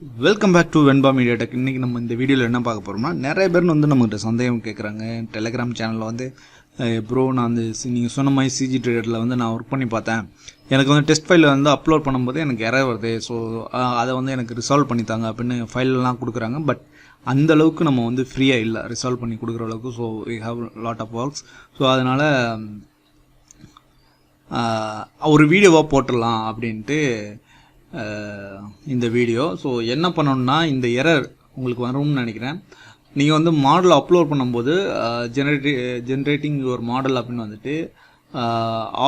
Welcome back to Venba media tech. இன்றைக்கி நம்ம இந்த வீடியோவில் என்ன பார்க்க போகிறோம்னா, நிறைய பேர் வந்து நம்மகிட்ட சந்தேகம் கேட்குறாங்க. டெலிகிராம் சேனலில் வந்து ப்ரோ நான் வந்து நீங்கள் சொன்ன மாதிரி சிஜி ட்ரேடரில் வந்து நான் ஒர்க் பண்ணி பார்த்தேன். எனக்கு வந்து டெஸ்ட் ஃபைலில் வந்து அப்லோட் பண்ணும்போது எனக்கு எரர் வருது. ஸோ அதை வந்து எனக்கு ரிசால்வ் பண்ணித்தாங்க அப்படின்னு ஃபைலெலாம் கொடுக்குறாங்க. பட் அந்தளவுக்கு நம்ம வந்து ஃப்ரீயாக இல்லை ரிசால்வ் பண்ணி கொடுக்குற அளவுக்கு. So we have lot of works. So அதனால் ஒரு வீடியோவாக போட்டுடலாம் அப்படின்ட்டு இந்த வீடியோ. ஸோ என்ன பண்ணணும்னா, இந்த எரர் உங்களுக்கு வரும்னு நினைக்கிறேன். நீங்கள் வந்து மாடல் அப்லோட் பண்ணும்போது ஜென்ரேட்டிங் ஒரு மாடல் அப்படின்னு வந்துட்டு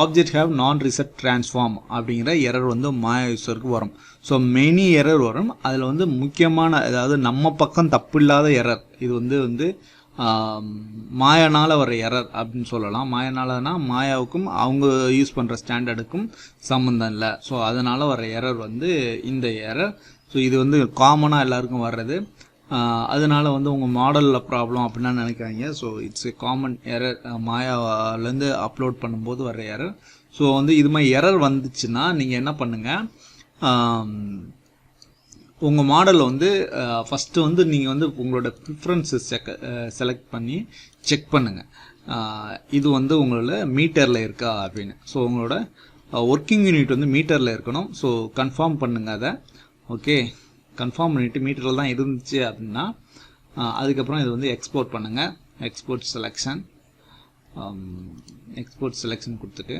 ஆப்ஜெக்ட் ஹேவ் நான் ரிசெட் ட்ரான்ஸ்ஃபார்ம் அப்படிங்கிற எரர் வந்து மாயா யூஸருக்கு வரும். ஸோ மெனி எரர் வரும். அதில் வந்து முக்கியமான, அதாவது நம்ம பக்கம் தப்பு இல்லாத எரர் இது வந்து மாயானால் வர எரர் அப்படின்னு சொல்லலாம். மாயானாலனா மாயாவுக்கும் அவங்க யூஸ் பண்ணுற ஸ்டாண்டர்டுக்கும் சம்மந்தம் இல்லை. ஸோ அதனால் வர எரர் வந்து இந்த எரர். ஸோ இது வந்து காமனாக எல்லாருக்கும் வர்றது. அதனால் வந்து உங்கள் மாடலில் ப்ராப்ளம் அப்படின்னா நினைக்கிறாங்க. So it's a common error, மாயாவிலேருந்து அப்லோட் பண்ணும்போது வர எரர். ஸோ வந்து இது மாதிரி எரர் வந்துச்சுன்னா நீங்கள் என்ன பண்ணுங்கள், உங்கள் மாடலில் வந்து ஃபஸ்ட்டு வந்து நீங்கள் வந்து உங்களோட ப்ரிஃபரன்ஸஸ் செலக்ட் பண்ணி செக் பண்ணுங்கள், இது வந்து உங்களோட மீட்டரில் இருக்கா அப்படின்னு. ஸோ உங்களோட ஒர்க்கிங் யூனிட் வந்து மீட்டரில் இருக்கணும். ஸோ கன்ஃபார்ம் பண்ணுங்கள் அதை. ஓகே, கன்ஃபார்ம் பண்ணிவிட்டு மீட்டரில் தான் இருந்துச்சு அப்படின்னா அதுக்கப்புறம் இது வந்து எக்ஸ்போர்ட் பண்ணுங்கள். எக்ஸ்போர்ட் செலெக்ஷன் கொடுத்துட்டு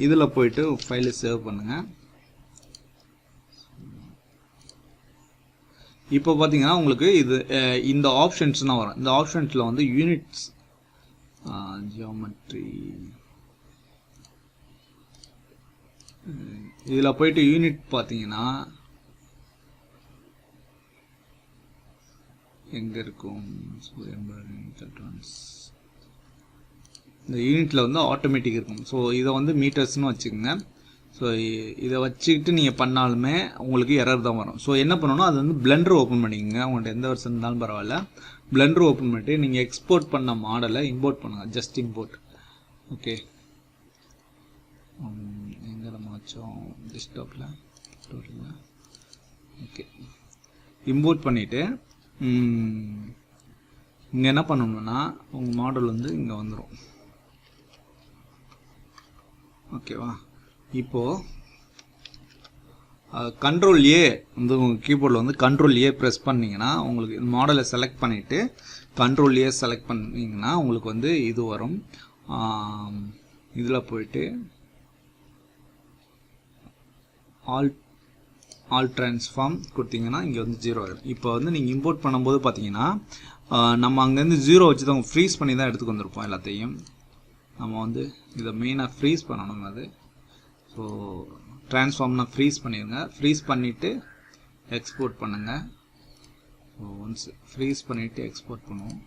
இதில் போயிட்டு ஃபைலை சேவ் பண்ணுங்கள். இப்போ பார்த்தீங்கன்னா உங்களுக்கு இது இந்த ஆப்ஷன்ஸ்னால் வரும். இந்த ஆப்ஷன்ஸில் வந்து யூனிட்ஸ், ஜியோமெட்ரி, இதில் போயிட்டு யூனிட் பார்த்தீங்கன்னா எங்கே இருக்கும், இந்த யூனிட்டில் வந்து ஆட்டோமேட்டிக் இருக்கும். ஸோ இதை வந்து மீட்டர்ஸ்னு வச்சுக்கோங்க. ஸோ இதை வச்சுக்கிட்டு நீங்கள் பண்ணாலுமே உங்களுக்கு எரர் தான் வரும். ஸோ என்ன பண்ணணும், அது வந்து பிளெண்டர் ஓப்பன் பண்ணிக்கோங்க. உங்கள்கிட்ட எந்த வருஷம் இருந்தாலும் பரவாயில்ல, பிளெண்டர் ஓப்பன் பண்ணிட்டு நீங்கள் எக்ஸ்போர்ட் பண்ண மாடலை இம்போர்ட் பண்ணுங்கள். Just import. ஓகே, எங்கே நம்ம வச்சோம், டெஸ்க்டாப்பில். ஓகே, இம்போர்ட் பண்ணிவிட்டு இங்கே என்ன பண்ணணும்னா உங்கள் மாடல் வந்து இங்கே வந்துடும். ஓகேவா, இப்போது கண்ட்ரோல் ஏ வந்து உங்கள் கீபோர்டில் வந்து கண்ட்ரோல் ஏ ப்ரெஸ் பண்ணிங்கன்னா உங்களுக்கு மாடலை செலக்ட் பண்ணிவிட்டு கண்ட்ரோல் ஏ செலக்ட் பண்ணிங்கன்னா உங்களுக்கு வந்து இது வரும். இதில் போயிட்டு ஆல் ட்ரான்ஸ்ஃபார்ம் கொடுத்தீங்கன்னா இங்கே வந்து 0 ஆகிடும். இப்போ வந்து நீங்கள் இம்போர்ட் பண்ணும்போது பார்த்தீங்கன்னா நம்ம அங்கேருந்து 0 வச்சு தான் ஃப்ரீஸ் பண்ணி தான் எடுத்துக்கு வந்திருப்போம் எல்லாத்தையும். நம்ம வந்து இதை மெயினாக ஃப்ரீஸ் பண்ணணும். அது ஸோ ட்ரான்ஸ்ஃபார்ம்னா ஃப்ரீஸ் பண்ணிடுங்க. ஃப்ரீஸ் பண்ணிவிட்டு எக்ஸ்போர்ட் பண்ணுங்கள். ஸோ ஒன்ஸ் ஃப்ரீஸ் பண்ணிவிட்டு எக்ஸ்போர்ட் பண்ணுவோம்.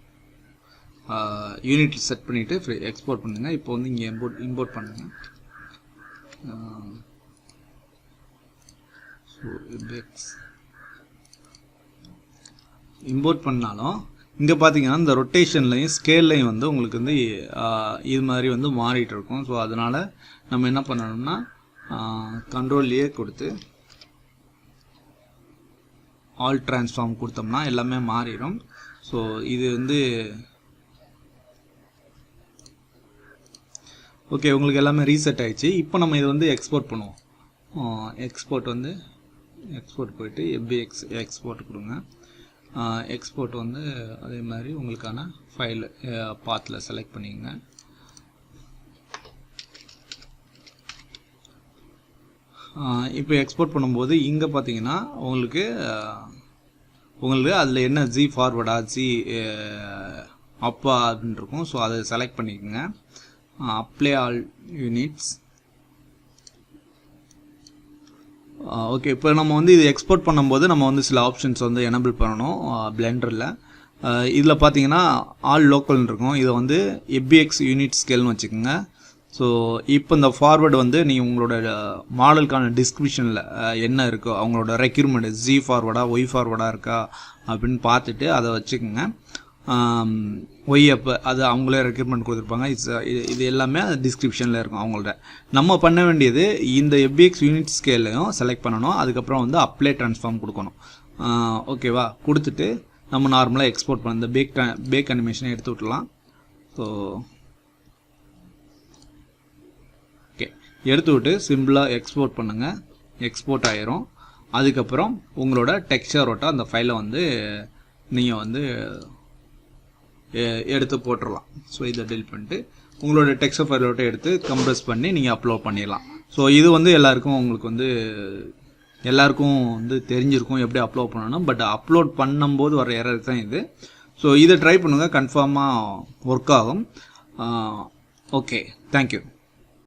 யூனிட் செட் பண்ணிவிட்டு எக்ஸ்போர்ட் பண்ணுங்கள். இப்போ வந்து இங்கே இம்போர்ட் பண்ணுங்கள். ஸோ இம்போர்ட் பண்ணாலும் இங்கே பார்த்தீங்கன்னா இந்த ரொட்டேஷன்லையும் ஸ்கேல்லையும் வந்து உங்களுக்கு வந்து இது மாதிரி வந்து மாறிட்டு இருக்கும். ஸோ அதனால் நம்ம என்ன பண்ணணும்னா கண்ட்ரோல் ஏ கொடுத்து ஆல் ட்ரான்ஸ்ஃபார்ம் கொடுத்தோம்னா எல்லாமே மாறிடும். ஸோ இது வந்து ஓகே, உங்களுக்கு எல்லாமே ரீசெட் ஆயிடுச்சு. இப்போ நம்ம இதை வந்து எக்ஸ்போர்ட் பண்ணுவோம். எக்ஸ்போர்ட் போயிட்டு FBX எக்ஸ்போர்ட் கொடுங்க. எக்ஸ்போர்ட் வந்து அதே மாதிரி உங்களுக்கான ஃபைல் பாத்தில் செலக்ட் பண்ணிக்கோங்க. இப்போ எக்ஸ்போர்ட் பண்ணும்போது இங்கே பார்த்தீங்கன்னா உங்களுக்கு அதில் என்ன ஜி ஃபார்வர்டா ஜி அப்பா அப்படின்னு இருக்கும். ஸோ அதை செலக்ட் பண்ணிக்கோங்க. Apply all units. ஓகே, இப்போ நம்ம வந்து இது எக்ஸ்போர்ட் பண்ணும்போது நம்ம வந்து சில ஆப்ஷன்ஸ் வந்து எனபிள் பண்ணணும் பிளெண்டரில். இதில் பார்த்தீங்கன்னா ஆல் லோக்கல்னு இருக்கும். இதை வந்து FBX யூனிட் ஸ்கேல்னு வச்சுக்கோங்க. ஸோ இப்போ இந்த ஃபார்வர்டு வந்து நீங்கள் உங்களோட மாடலுக்கான டிஸ்கிரிப்ஷனில் என்ன இருக்கோ அவங்களோட ரெக்யூர்மெண்ட் ஜி ஃபார்வர்டா ஒய் ஃபார்வர்டாக இருக்கா அப்படின்னு பார்த்துட்டு அதை வச்சுக்கோங்க. ஒய்எப் அது அவங்களே ரெக்ரூட்மெண்ட் கொடுத்துருப்பாங்க. இது எல்லாமே டிஸ்கிரிப்ஷனில் இருக்கும் அவங்கள்ட்ட. நம்ம பண்ண வேண்டியது இந்த FBX யூனிட் ஸ்கேலையும் செலக்ட் பண்ணணும். அதுக்கப்புறம் வந்து அப்ளை ட்ரான்ஸ்ஃபார்ம் கொடுக்கணும். ஓகேவா? கொடுத்துட்டு நம்ம நார்மலாக எக்ஸ்போர்ட் பண்ண இந்த பேக் அனிமேஷனை எடுத்து விட்டுலாம். ஸோ ஓகே, எடுத்து விட்டு சிம்பிளாக எக்ஸ்போர்ட் பண்ணுங்கள். எக்ஸ்போர்ட் ஆயிரும். அதுக்கப்புறம் உங்களோட டெக்ஸ்சரோட்ட அந்த ஃபைலை வந்து நீங்கள் வந்து எடுத்து போட்டுடலாம். ஸோ இதை டெலிட் பண்ணிட்டு உங்களோட டெக்ஸ்ட் ஃபைலோட்ட எடுத்து கம்ப்ரஸ் பண்ணி நீங்கள் அப்லோட் பண்ணிடலாம். ஸோ இது வந்து உங்களுக்கு வந்து எல்லாருக்கும் வந்து தெரிஞ்சிருக்கும் எப்படி அப்லோட் பண்ணணும். பட் அப்லோட் பண்ணும்போது வர எரர் தான் இது. ஸோ இதை ட்ரை பண்ணுங்கள், கன்ஃபார்மாக ஒர்க் ஆகும். Okay, thank you.